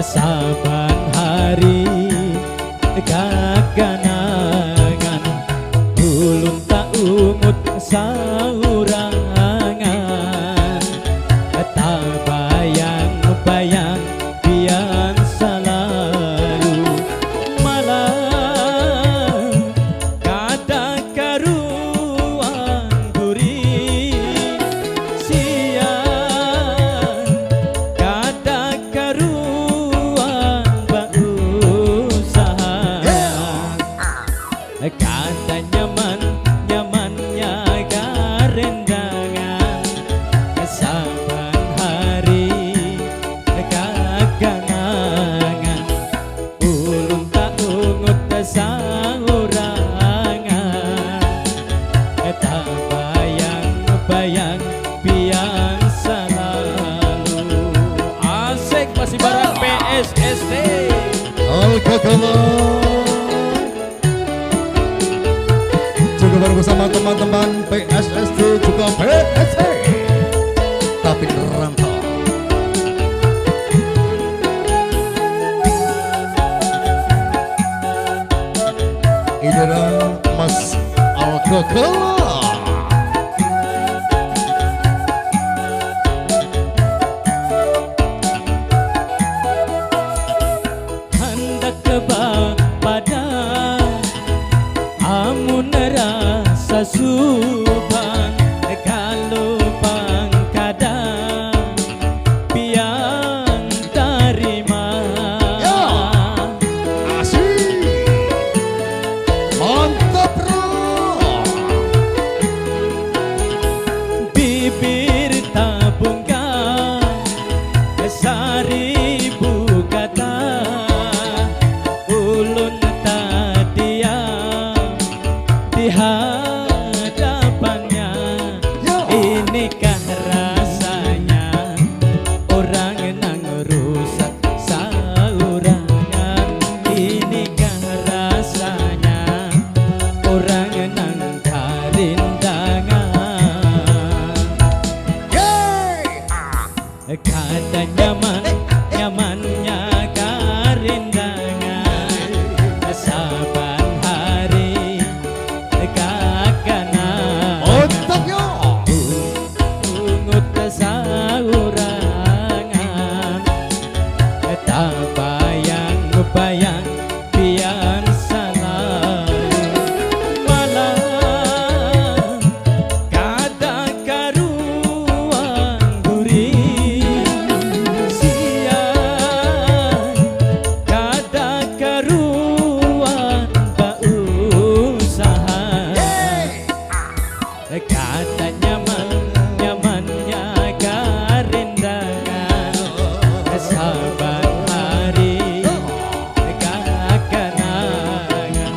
saban hari kaganangan ulun tak umut saurangan tak bayang-bayang pian selalu malah kada karuan guri siang kada karuan berusaha kada nyaman-nyamannya garendangan saban hari kaganangan ulun tak ungut saurangan tak bayang-bayang pian selalu. Asik masih bareng PSSD Alkakalan juga bareng bersama teman-teman PSSD juga PSC tapi rantau. Ini adalah Mas Alkakalan. hendak keba pada amun rasa suban kalau pangkada pian tarima Asik mantap bro. bibir tabungkan seribu kata ulun tak diam di hadapannya. Inikah rasanya orang nang rusak saurangan, inikah rasanya orang nang karindangan. Kada nyaman-nyamannya karindangan saban hari kaganangan Otaknya ungut saurangan tak bayang-bayang pian selalu malah kada karuan guri siang kada karuan bausaha kada nyaman-nyamannya karindangan saban hari kaganangan.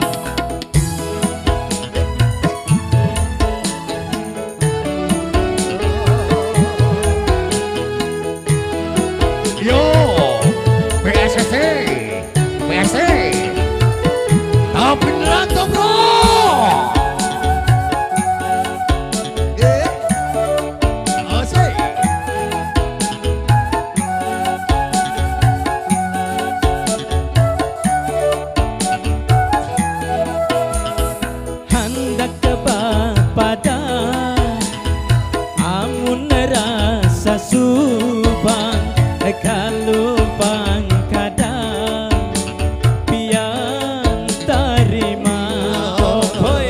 yo PSC PSC tapi rantau bro. Asik Hendak keba pada amun rasa suban kalau pangkada pian tarima. Boy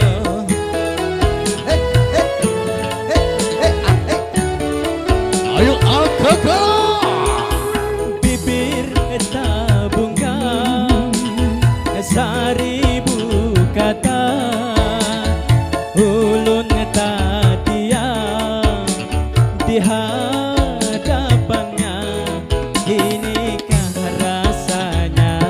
ayo Alkakalan bibir tabungkan seribu kata ulun tak diam di hadapannya. Inikah rasanya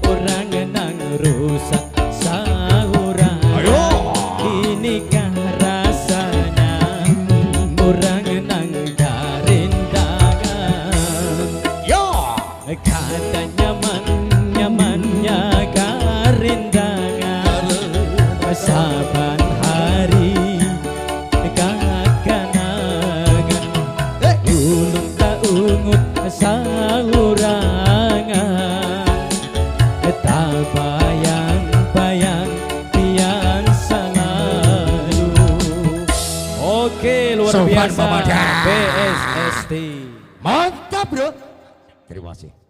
orang nang rusak saurangan, Ayo. inikah rasanya orang nang karindangan. yo Kada nyaman-nyamannya luar Sobat biasa pemadam. PSST. Mantap bro. Terima kasih.